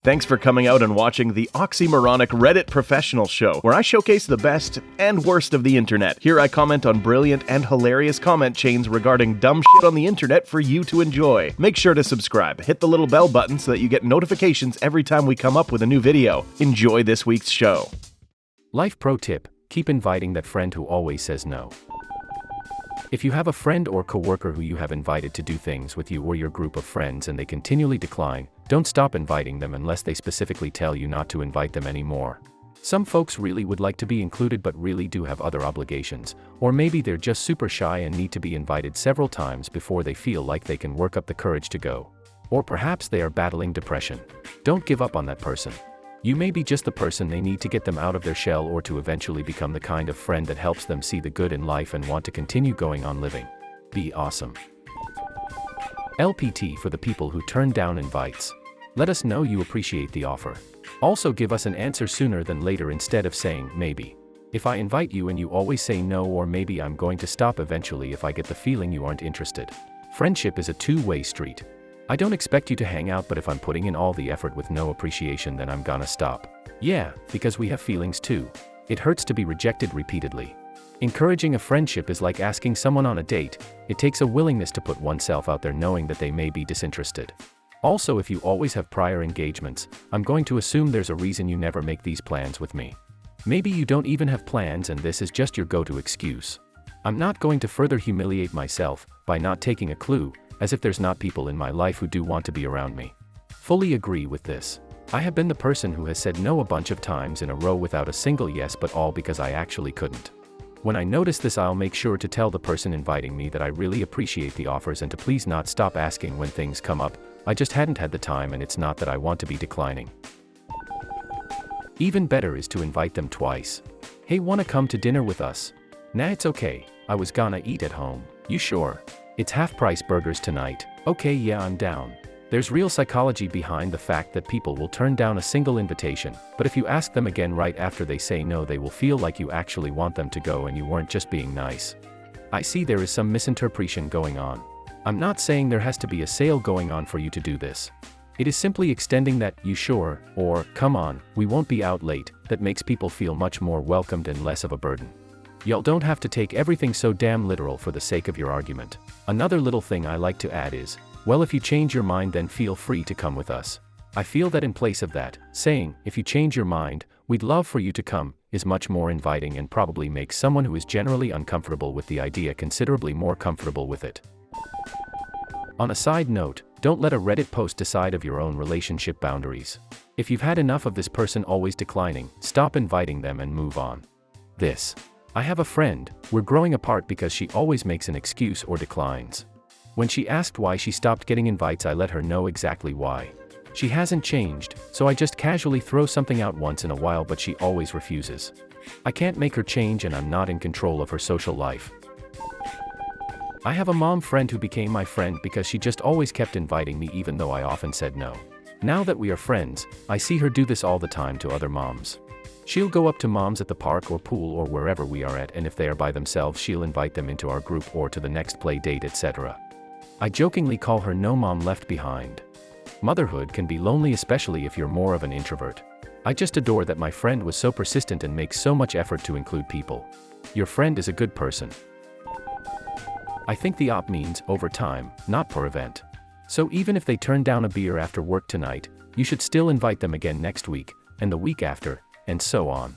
Thanks for coming out and watching the Oxymoronic Reddit Professional Show, where I showcase the best and worst of the internet. Here I comment on brilliant and hilarious comment chains regarding dumb shit on the internet for you to enjoy. Make sure to subscribe, hit the little bell button so that you get notifications every time we come up with a new video. Enjoy this week's show. Life pro tip: keep inviting that friend who always says no. If you have a friend or coworker who you have invited to do things with you or your group of friends and they continually decline, don't stop inviting them unless they specifically tell you not to invite them anymore. Some folks really would like to be included but really do have other obligations, or maybe they're just super shy and need to be invited several times before they feel like they can work up the courage to go. Or perhaps they are battling depression. Don't give up on that person. You may be just the person they need to get them out of their shell or to eventually become the kind of friend that helps them see the good in life and want to continue going on living. Be awesome. LPT for the people who turn down invites. Let us know you appreciate the offer. Also give us an answer sooner than later instead of saying maybe. If I invite you and you always say no, or maybe I'm going to stop eventually if I get the feeling you aren't interested. Friendship is a two-way street. I don't expect you to hang out, but if I'm putting in all the effort with no appreciation, then I'm gonna stop. Yeah, because we have feelings too. It hurts to be rejected repeatedly. Encouraging a friendship is like asking someone on a date. It takes a willingness to put oneself out there knowing that they may be disinterested. Also, if you always have prior engagements, I'm going to assume there's a reason you never make these plans with me. Maybe you don't even have plans and this is just your go-to excuse. I'm not going to further humiliate myself by not taking a clue, as if there's not people in my life who do want to be around me. Fully agree with this. I have been the person who has said no a bunch of times in a row without a single yes, but all because I actually couldn't. When I notice this, I'll make sure to tell the person inviting me that I really appreciate the offers and to please not stop asking when things come up. I just hadn't had the time, and it's not that I want to be declining. Even better is to invite them twice. Hey, wanna come to dinner with us? Nah, it's okay. I was gonna eat at home. You sure? It's half-price burgers tonight. Okay, yeah, I'm down. There's real psychology behind the fact that people will turn down a single invitation, but if you ask them again right after they say no, they will feel like you actually want them to go and you weren't just being nice. I see there is some misinterpretation going on. I'm not saying there has to be a sale going on for you to do this. It is simply extending that "you sure" or "come on, we won't be out late" that makes people feel much more welcomed and less of a burden. Y'all don't have to take everything so damn literal for the sake of your argument. Another little thing I like to add is, well, if you change your mind, then feel free to come with us. I feel that in place of that, saying, if you change your mind, we'd love for you to come, is much more inviting and probably makes someone who is generally uncomfortable with the idea considerably more comfortable with it. On a side note, don't let a Reddit post decide of your own relationship boundaries. If you've had enough of this person always declining, stop inviting them and move on. I have a friend, we're growing apart because she always makes an excuse or declines. When she asked why she stopped getting invites, I let her know exactly why. She hasn't changed, so I just casually throw something out once in a while, but she always refuses. I can't make her change and I'm not in control of her social life. I have a mom friend who became my friend because she just always kept inviting me even though I often said no. Now that we are friends, I see her do this all the time to other moms. She'll go up to moms at the park or pool or wherever we are at, and if they are by themselves, she'll invite them into our group or to the next play date, etc. I jokingly call her "no mom left behind." Motherhood can be lonely, especially if you're more of an introvert. I just adore that my friend was so persistent and makes so much effort to include people. Your friend is a good person. I think the op means over time, not per event. So even if they turn down a beer after work tonight, you should still invite them again next week, and the week after, and so on.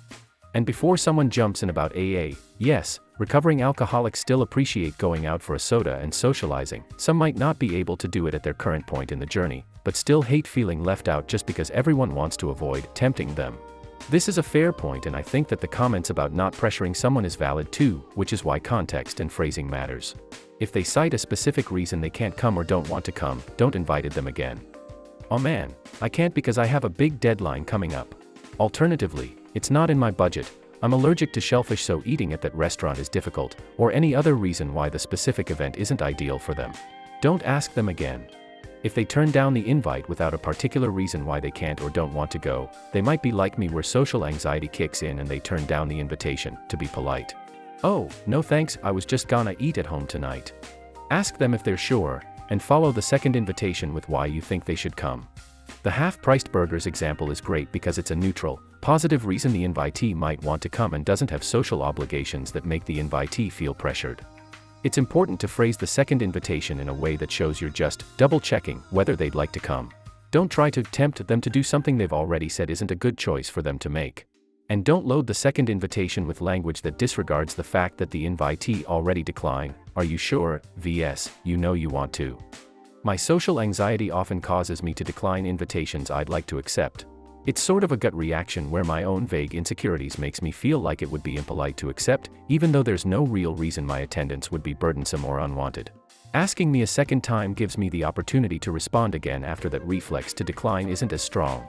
And before someone jumps in about AA, yes, recovering alcoholics still appreciate going out for a soda and socializing. Some might not be able to do it at their current point in the journey, but still hate feeling left out just because everyone wants to avoid tempting them. This is a fair point, and I think that the comments about not pressuring someone is valid too, which is why context and phrasing matters. If they cite a specific reason they can't come or don't want to come, don't invite them again. Oh man, I can't because I have a big deadline coming up. Alternatively, it's not in my budget, I'm allergic to shellfish, so eating at that restaurant is difficult, or any other reason why the specific event isn't ideal for them. Don't ask them again. If they turn down the invite without a particular reason why they can't or don't want to go, they might be like me where social anxiety kicks in and they turn down the invitation, to be polite. Oh, no thanks, I was just gonna eat at home tonight. Ask them if they're sure, and follow the second invitation with why you think they should come. The half-priced burgers example is great because it's a neutral, positive reason the invitee might want to come and doesn't have social obligations that make the invitee feel pressured. It's important to phrase the second invitation in a way that shows you're just double-checking whether they'd like to come. Don't try to tempt them to do something they've already said isn't a good choice for them to make. And don't load the second invitation with language that disregards the fact that the invitee already declined. Are you sure? vs. You know you want to. My social anxiety often causes me to decline invitations I'd like to accept. It's sort of a gut reaction where my own vague insecurities makes me feel like it would be impolite to accept, even though there's no real reason my attendance would be burdensome or unwanted. Asking me a second time gives me the opportunity to respond again after that reflex to decline isn't as strong.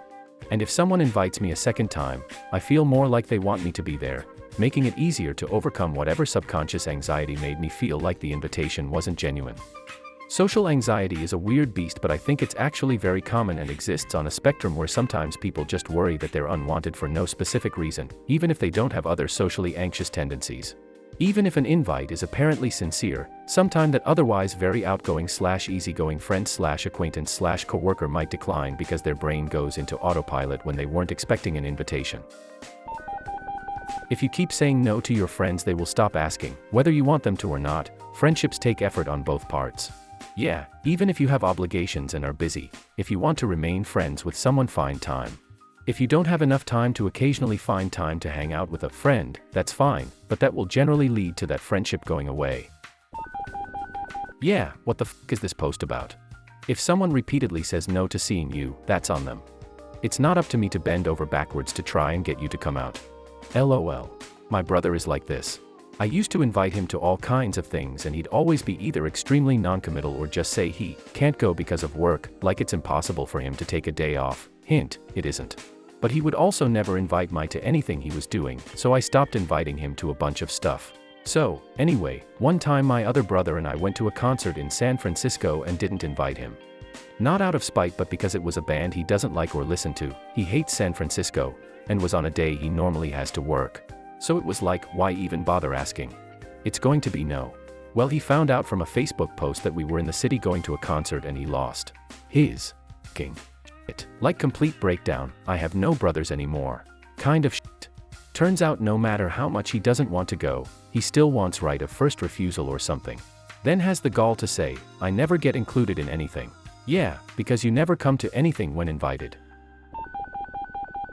And if someone invites me a second time, I feel more like they want me to be there, making it easier to overcome whatever subconscious anxiety made me feel like the invitation wasn't genuine. Social anxiety is a weird beast, but I think it's actually very common and exists on a spectrum where sometimes people just worry that they're unwanted for no specific reason, even if they don't have other socially anxious tendencies. Even if an invite is apparently sincere, sometime that otherwise very outgoing/easygoing friend/acquaintance/coworker might decline because their brain goes into autopilot when they weren't expecting an invitation. If you keep saying no to your friends, they will stop asking, whether you want them to or not. Friendships take effort on both parts. Yeah, even if you have obligations and are busy, if you want to remain friends with someone, find time. If you don't have enough time to occasionally find time to hang out with a friend, that's fine, but that will generally lead to that friendship going away. Yeah, what the f is this post about? If someone repeatedly says no to seeing you, that's on them. It's not up to me to bend over backwards to try and get you to come out. LOL. My brother is like this. I used to invite him to all kinds of things and he'd always be either extremely non-committal or just say he can't go because of work, like it's impossible for him to take a day off. Hint, it isn't. But he would also never invite me to anything he was doing, so I stopped inviting him to a bunch of stuff. So, anyway, one time my other brother and I went to a concert in San Francisco and didn't invite him. Not out of spite, but because it was a band he doesn't like or listen to. He hates San Francisco, and was on a day he normally has to work. So it was like, why even bother asking? It's going to be no. Well, he found out from a Facebook post that we were in the city going to a concert and he lost his f***ing shit. Like complete breakdown. I have no brothers anymore. Kind of shit. Turns out no matter how much he doesn't want to go, he still wants right of first refusal or something. Then has the gall to say, I never get included in anything. Yeah, because you never come to anything when invited.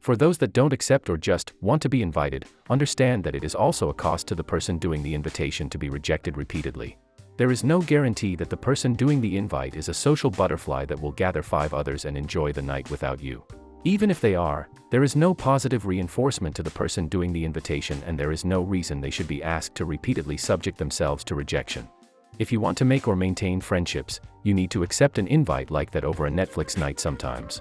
For those that don't accept or just want to be invited, understand that it is also a cost to the person doing the invitation to be rejected repeatedly. There is no guarantee that the person doing the invite is a social butterfly that will gather 5 others and enjoy the night without you. Even if they are, there is no positive reinforcement to the person doing the invitation, and there is no reason they should be asked to repeatedly subject themselves to rejection. If you want to make or maintain friendships, you need to accept an invite like that over a Netflix night sometimes.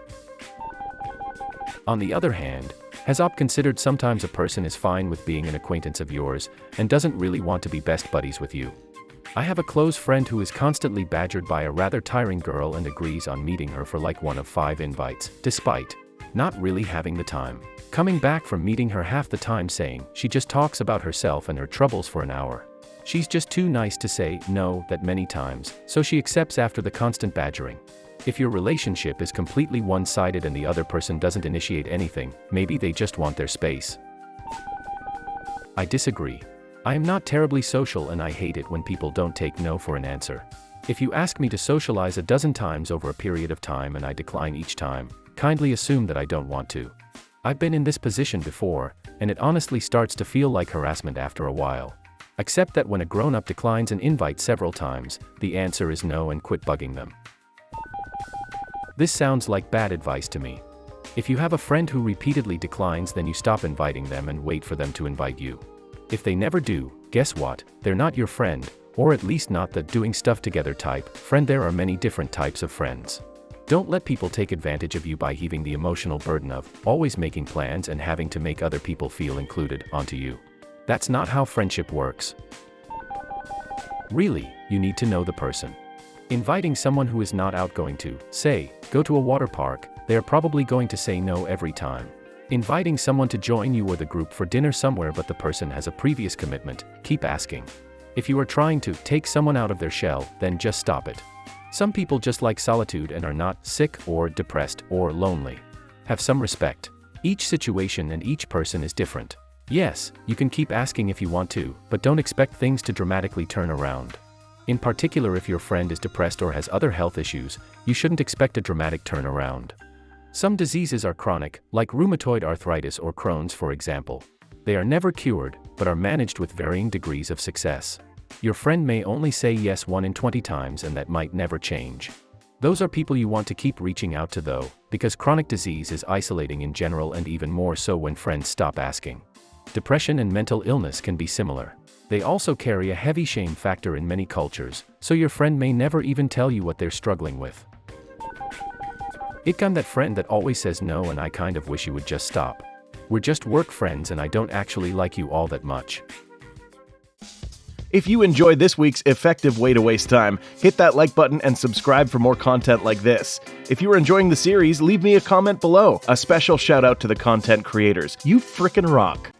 On the other hand, has Op considered sometimes a person is fine with being an acquaintance of yours and doesn't really want to be best buddies with you? I have a close friend who is constantly badgered by a rather tiring girl and agrees on meeting her for like one of 5 invites, despite not really having the time. Coming back from meeting her half the time saying she just talks about herself and her troubles for an hour. She's just too nice to say no that many times, so she accepts after the constant badgering. If your relationship is completely one-sided and the other person doesn't initiate anything, maybe they just want their space. I disagree. I am not terribly social and I hate it when people don't take no for an answer. If you ask me to socialize a dozen times over a period of time and I decline each time, kindly assume that I don't want to. I've been in this position before, and it honestly starts to feel like harassment after a while. Accept that when a grown-up declines an invite several times, the answer is no and quit bugging them. This sounds like bad advice to me. If you have a friend who repeatedly declines, then you stop inviting them and wait for them to invite you. If they never do, guess what? They're not your friend, or at least not the doing stuff together type friend. There are many different types of friends. Don't let people take advantage of you by heaving the emotional burden of always making plans and having to make other people feel included onto you. That's not how friendship works. Really, you need to know the person. Inviting someone who is not outgoing to, say, go to a water park, they are probably going to say no every time. Inviting someone to join you or the group for dinner somewhere but the person has a previous commitment, keep asking. If you are trying to take someone out of their shell, then just stop it. Some people just like solitude and are not sick or depressed or lonely. Have some respect. Each situation and each person is different. Yes, you can keep asking if you want to, but don't expect things to dramatically turn around. In particular, if your friend is depressed or has other health issues, you shouldn't expect a dramatic turnaround. Some diseases are chronic, like rheumatoid arthritis or Crohn's, for example. They are never cured, but are managed with varying degrees of success. Your friend may only say yes 1 in 20 times, and that might never change. Those are people you want to keep reaching out to though, because chronic disease is isolating in general, and even more so when friends stop asking. Depression and mental illness can be similar. They also carry a heavy shame factor in many cultures, so your friend may never even tell you what they're struggling with. I'm that friend that always says no, and I kind of wish you would just stop. We're just work friends and I don't actually like you all that much. If you enjoyed this week's effective way to waste time, hit that like button and subscribe for more content like this. If you are enjoying the series, leave me a comment below. A special shout out to the content creators. You frickin' rock.